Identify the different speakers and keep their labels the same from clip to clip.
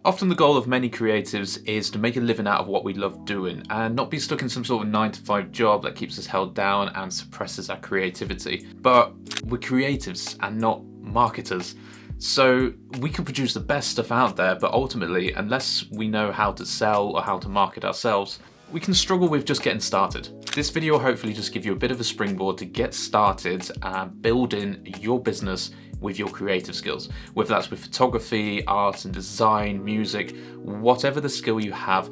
Speaker 1: Often the goal of many creatives is to make a living out of what we love doing and not be stuck in some sort of 9-to-5 job that keeps us held down and suppresses our creativity. But we're creatives and not marketers. So we can produce the best stuff out there, but ultimately, unless we know how to sell or how to market ourselves, we can struggle with just getting started. This video will hopefully just give you a bit of a springboard to get started and building your business with your creative skills, whether that's with photography, art and design, music, whatever the skill you have.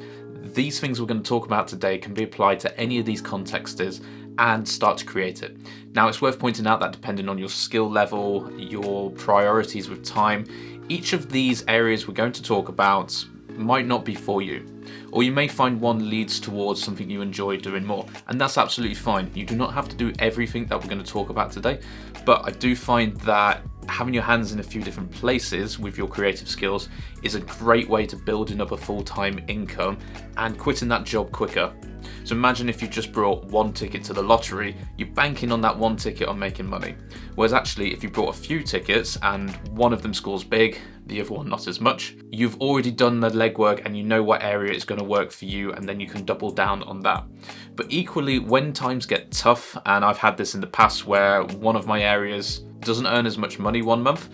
Speaker 1: These things we're going to talk about today can be applied to any of these contexts and start to create it. Now, it's worth pointing out that depending on your skill level, your priorities with time, each of these areas we're going to talk about might not be for you. Or you may find one leads towards something you enjoy doing more, and that's absolutely fine. You do not have to do everything that we're going to talk about today, but I do find that having your hands in a few different places with your creative skills is a great way to building up a full-time income and quitting that job quicker. So imagine if you just brought one ticket to the lottery, you're banking on that one ticket on making money. Whereas actually, if you brought a few tickets and one of them scores big, the other one not as much, you've already done the legwork and you know what area is going to work for you, and then you can double down on that. But equally, when times get tough, and I've had this in the past where one of my areas doesn't earn as much money one month,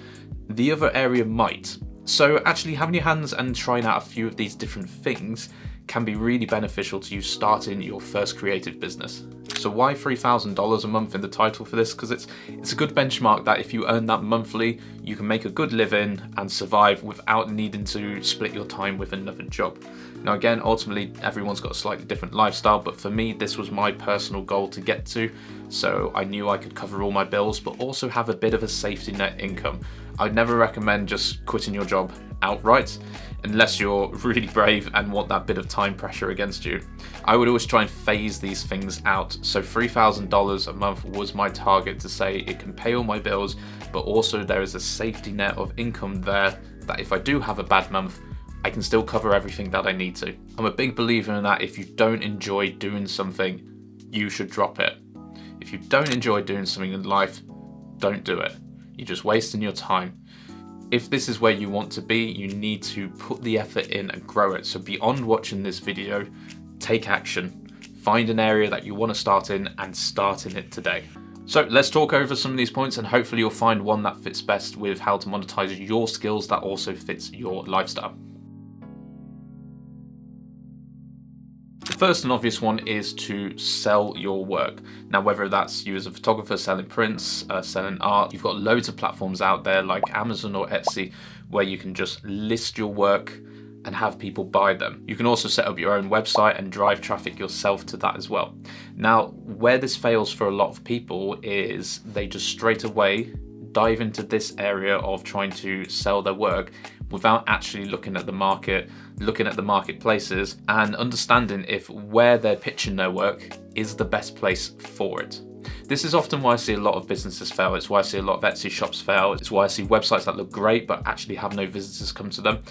Speaker 1: the other area might. So actually having your hands and trying out a few of these different things can be really beneficial to you starting your first creative business. So why $3,000 a month in the title for this? Because it's a good benchmark that if you earn that monthly, you can make a good living and survive without needing to split your time with another job. Now again, ultimately everyone's got a slightly different lifestyle, but for me this was my personal goal to get to, so I knew I could cover all my bills but also have a bit of a safety net income. I'd never recommend just quitting your job outright unless you're really brave and want that bit of time pressure against you. I would always try and phase these things out. So $3,000 a month was my target to say it can pay all my bills, but also there is a safety net of income there that if I do have a bad month, I can still cover everything that I need to. I'm a big believer in that if you don't enjoy doing something, you should drop it. If you don't enjoy doing something in life, don't do it. You're just wasting your time. If this is where you want to be, you need to put the effort in and grow it. So beyond watching this video, take action. Find an area that you want to start in and start in it today. So let's talk over some of these points and hopefully you'll find one that fits best with how to monetize your skills that also fits your lifestyle. The first and obvious one is to sell your work. Now, whether that's you as a photographer selling prints, selling art, you've got loads of platforms out there like Amazon or Etsy where you can just list your work and have people buy them. You can also set up your own website and drive traffic yourself to that as well. Now, where this fails for a lot of people is they just straight away dive into this area of trying to sell their work without actually looking at the market, looking at the marketplaces and understanding if where they're pitching their work is the best place for it. This is often why I see a lot of businesses fail. It's why I see a lot of Etsy shops fail. It's why I see websites that look great but actually have no visitors come to them.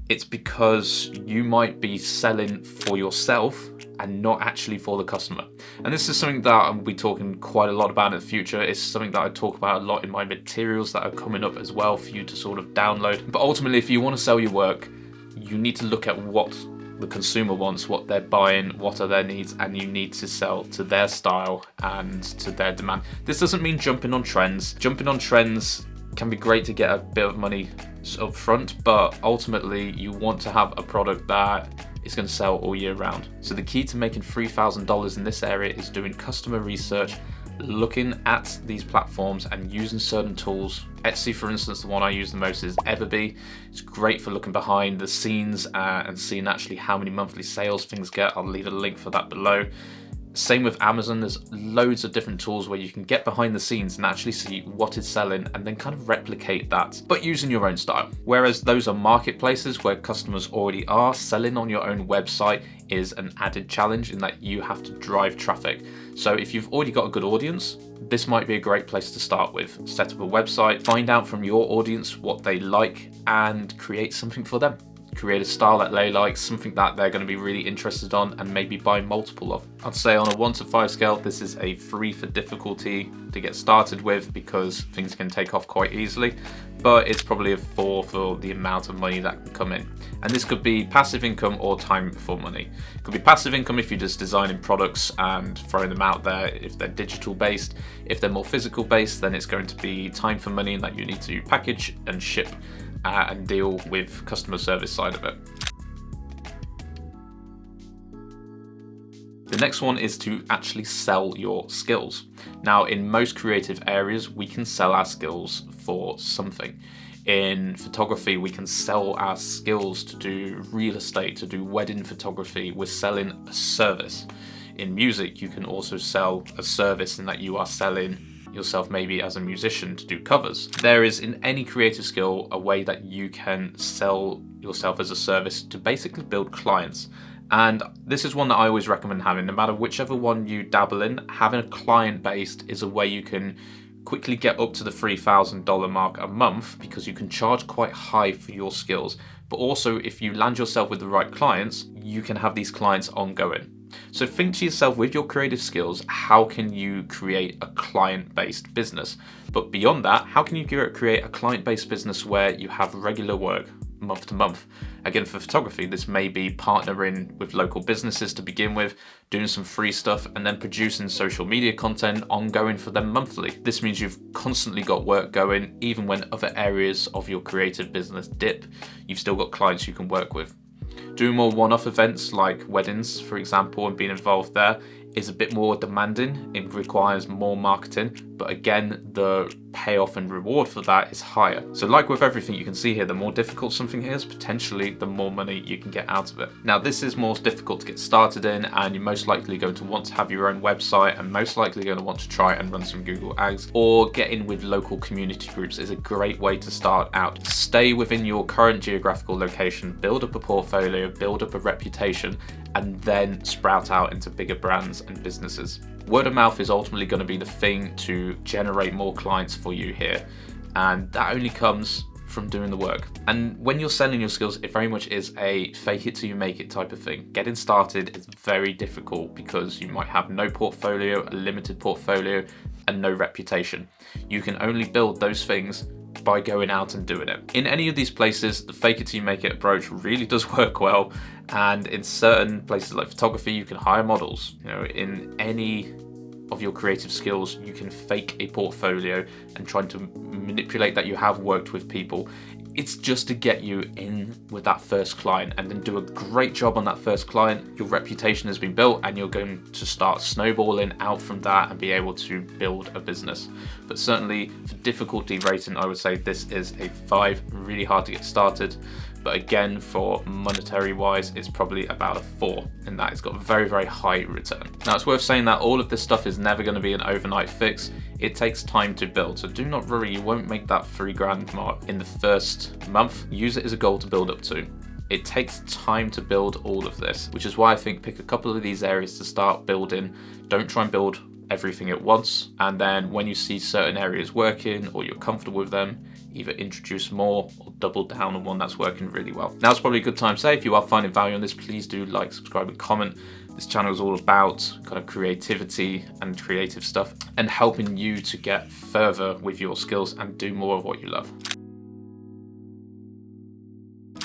Speaker 1: It's because you might be selling for yourself and not actually for the customer. And this is something that I'll be talking quite a lot about in the future. It's something that I talk about a lot in my materials that are coming up as well for you to sort of download. But ultimately, if you want to sell your work, you need to look at what the consumer wants, what they're buying, what are their needs, and you need to sell to their style and to their demand. This doesn't mean jumping on trends. Jumping on trends can be great to get a bit of money up front, but ultimately you want to have a product that is going to sell all year round. So the key to making $3,000 in this area is doing customer research, looking at these platforms and using certain tools. Etsy, for instance, the one I use the most is Everbee. It's great for looking behind the scenes and seeing actually how many monthly sales things get. I'll leave a link for that below. Same with Amazon, there's loads of different tools where you can get behind the scenes and actually see what is selling and then kind of replicate that, but using your own style. Whereas those are marketplaces where customers already are, selling on your own website is an added challenge in that you have to drive traffic. So if you've already got a good audience, this might be a great place to start with. Set up a website, find out from your audience what they like and create something for them. create a style that they like, something that they're going to be really interested on and maybe buy multiple of. I'd say on a 1 to 5 scale, this is a 3 for difficulty to get started with because things can take off quite easily, but it's probably a 4 for the amount of money that can come in. And this could be passive income or time for money. It could be passive income if you're just designing products and throwing them out there, if they're digital based. If they're more physical based, then it's going to be time for money that you need to package and ship and deal with customer service side of it. The next one is to actually sell your skills. Now, in most creative areas, we can sell our skills for something. In photography, we can sell our skills to do real estate, to do wedding photography. We're selling a service. In music, you can also sell a service in that you are selling yourself maybe as a musician to do covers. There is in any creative skill a way that you can sell yourself as a service to basically build clients. And this is one that I always recommend having, no matter whichever one you dabble in. Having a client based is a way you can quickly get up to the $3,000 mark a month because you can charge quite high for your skills. But also, if you land yourself with the right clients, you can have these clients ongoing. So think to yourself, with your creative skills, how can you create a client-based business? But beyond that, how can you create a client-based business where you have regular work month to month? Again, for photography, this may be partnering with local businesses to begin with, doing some free stuff, and then producing social media content ongoing for them monthly. This means you've constantly got work going, even when other areas of your creative business dip, you've still got clients you can work with. Doing more one-off events like weddings, for example, and being involved there is a bit more demanding. It requires more marketing, but again, the payoff and reward for that is higher. So like with everything you can see here, the more difficult something is, potentially the more money you can get out of it. Now, this is more difficult to get started in, and you're most likely going to want to have your own website and most likely going to want to try and run some Google Ads, or get in with local community groups is a great way to start out. Stay within your current geographical location, build up a portfolio, build up a reputation, and then sprout out into bigger brands and businesses. Word of mouth is ultimately going to be the thing to generate more clients for you here, and that only comes from doing the work. And when you're selling your skills, it very much is a fake it till you make it type of thing. Getting started is very difficult because you might have no portfolio, a limited portfolio, and no reputation. You can only build those things by going out and doing it. In any of these places, the fake it till you make it approach really does work well, and in certain places like photography, you can hire models. You know, in any of your creative skills, you can fake a portfolio and try to manipulate that you have worked with people. It's just to get you in with that first client, and then do a great job on that first client. Your reputation has been built and you're going to start snowballing out from that and be able to build a business. But certainly for difficulty rating, I would say this is a 5, really hard to get started. But again, for monetary wise, it's probably about a 4, in that it's got a very, very high return. Now, it's worth saying that all of this stuff is never going to be an overnight fix. It takes time to build, so do not worry, you won't make that $3,000 mark in the first month. Use it as a goal to build up to. It takes time to build all of this, which is why I think pick a couple of these areas to start building. Don't try and build everything at once, and then when you see certain areas working or you're comfortable with them, either introduce more or double down on one that's working really well. Now's probably a good time to say, if you are finding value on this, please do like, subscribe, and comment. This channel is all about kind of creativity and creative stuff and helping you to get further with your skills and do more of what you love.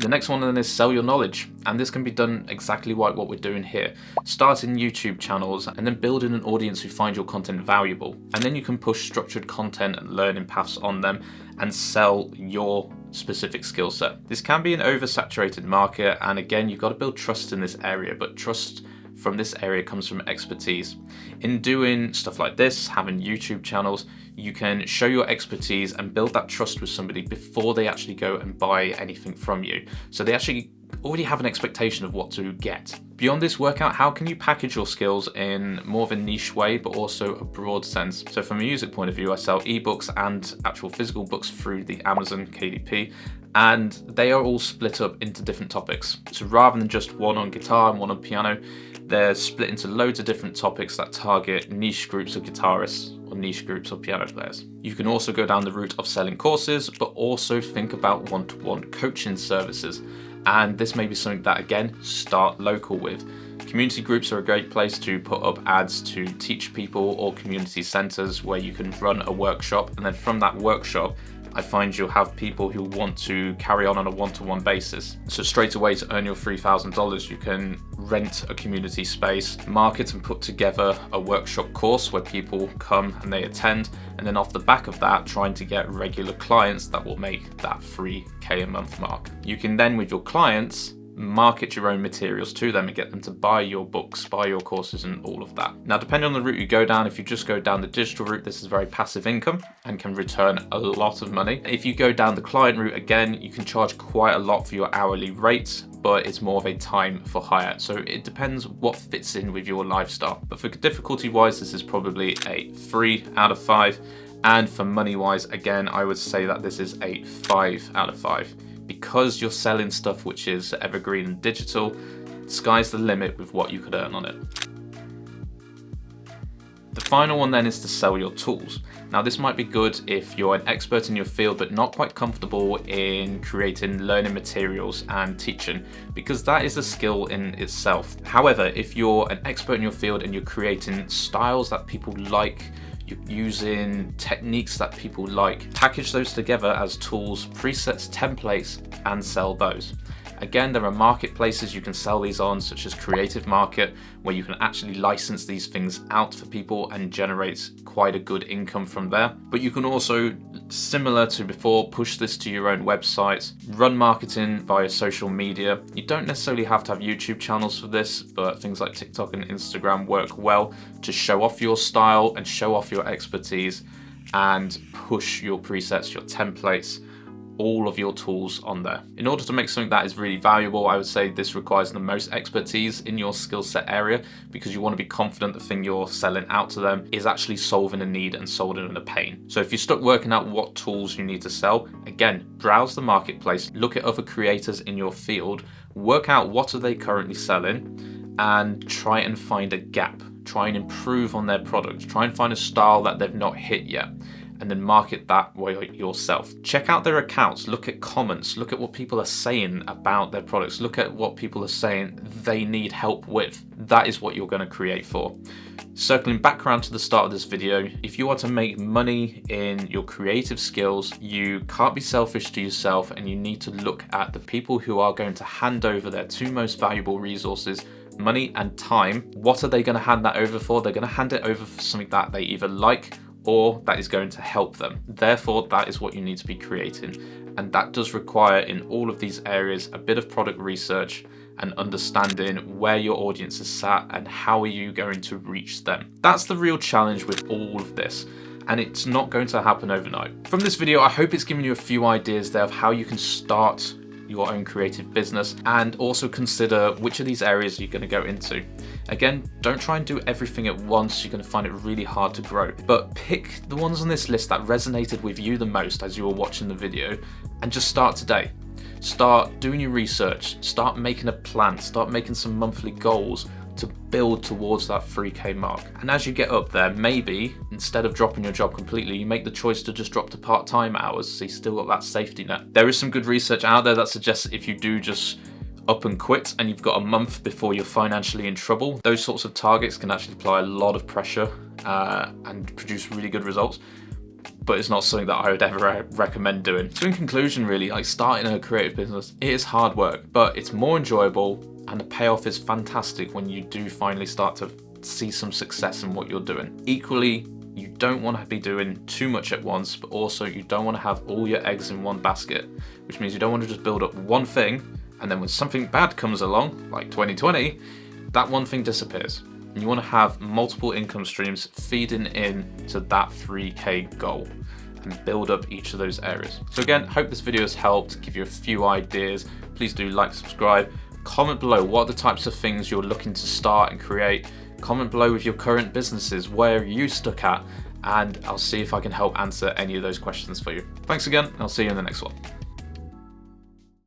Speaker 1: The next one then is sell your knowledge, and this can be done exactly like what we're doing here. Starting YouTube channels and then building an audience who find your content valuable, and then you can push structured content and learning paths on them and sell your specific skill set. This can be an oversaturated market, and again, you've got to build trust in this area, but trust from this area comes from expertise. In doing stuff like this, having YouTube channels, you can show your expertise and build that trust with somebody before they actually go and buy anything from you. So they actually already have an expectation of what to get. Beyond this, work out how can you package your skills in more of a niche way, but also a broad sense. So from a music point of view, I sell ebooks and actual physical books through the Amazon KDP, and they are all split up into different topics. So rather than just one on guitar and one on piano, they're split into loads of different topics that target niche groups of guitarists or niche groups of piano players. You can also go down the route of selling courses, but also think about one-to-one coaching services. And this may be something that, again, start local with. Community groups are a great place to put up ads to teach people, or community centres where you can run a workshop, and then from that workshop I find you'll have people who want to carry on a one-to-one basis. So straight away, to earn your $3,000, you can rent a community space, market and put together a workshop course where people come and they attend, and then off the back of that, trying to get regular clients that will make that $3K a month mark. You can then, with your clients, market your own materials to them and get them to buy your books, buy your courses, and all of that. Now, depending on the route you go down, if you just go down the digital route, this is very passive income and can return a lot of money. If you go down the client route, again, you can charge quite a lot for your hourly rates, but it's more of a time for hire. So it depends what fits in with your lifestyle. But for difficulty wise, this is probably a 3 out of 5. And for money wise, again, I would say that this is a 5 out of 5. Because you're selling stuff which is evergreen and digital, sky's the limit with what you could earn on it. The final one then is to sell your tools. Now, this might be good if you're an expert in your field but not quite comfortable in creating learning materials and teaching, because that is a skill in itself. However, if you're an expert in your field and you're creating styles that people like, you're using techniques that people like, package those together as tools, presets, templates, and sell those. Again, there are marketplaces you can sell these on, such as Creative Market, where you can actually license these things out for people and generate quite a good income from there. But you can also, similar to before, push this to your own website, run marketing via social media. You don't necessarily have to have YouTube channels for this, but things like TikTok and Instagram work well to show off your style and show off your expertise and push your presets, your templates, all of your tools on there. In order to make something that is really valuable, I would say this requires the most expertise in your skill set area, because you want to be confident the thing you're selling out to them is actually solving a need and solving a pain. So if you're stuck working out what tools you need to sell, again, browse the marketplace, look at other creators in your field, work out what are they currently selling, and try and find a gap. Try and improve on their product. Try and find a style that they've not hit yet, and then market that way yourself. Check out their accounts, look at comments, look at what people are saying about their products, look at what people are saying they need help with. That is what you're going to create for. Circling back around to the start of this video, if you want to make money in your creative skills, you can't be selfish to yourself, and you need to look at the people who are going to hand over their two most valuable resources, money and time. What are they going to hand that over for? They're going to hand it over for something that they either like or that is going to help them. Therefore, that is what you need to be creating. And that does require, in all of these areas, a bit of product research and understanding where your audience is sat and how are you going to reach them. That's the real challenge with all of this, and it's not going to happen overnight. From this video, I hope it's given you a few ideas there of how you can start your own creative business, and also consider which of these areas you're going to go into. Again, don't try and do everything at once. You're going to find it really hard to grow, but pick the ones on this list that resonated with you the most as you were watching the video, and just start today. Start doing your research, start making a plan, start making some monthly goals to build towards that 3K mark. And as you get up there, maybe instead of dropping your job completely, you make the choice to just drop to part-time hours, so you still got that safety net. There is some good research out there that suggests if you do just up and quit and you've got a month before you're financially in trouble, those sorts of targets can actually apply a lot of pressure and produce really good results. But it's not something that I would ever recommend doing. So in conclusion, really, like, starting a creative business, it is hard work, but it's more enjoyable, and the payoff is fantastic when you do finally start to see some success in what you're doing. Equally, you don't want to be doing too much at once, but also you don't want to have all your eggs in one basket, which means you don't want to just build up one thing, and then when something bad comes along, like 2020, that one thing disappears. And you want to have multiple income streams feeding in to that 3K goal and build up each of those areas. So again, hope this video has helped give you a few ideas. Please do like, subscribe, comment below what are the types of things you're looking to start and create. Comment below with your current businesses, where are you stuck at, and I'll see if I can help answer any of those questions for you. Thanks again, and I'll see you in the next one.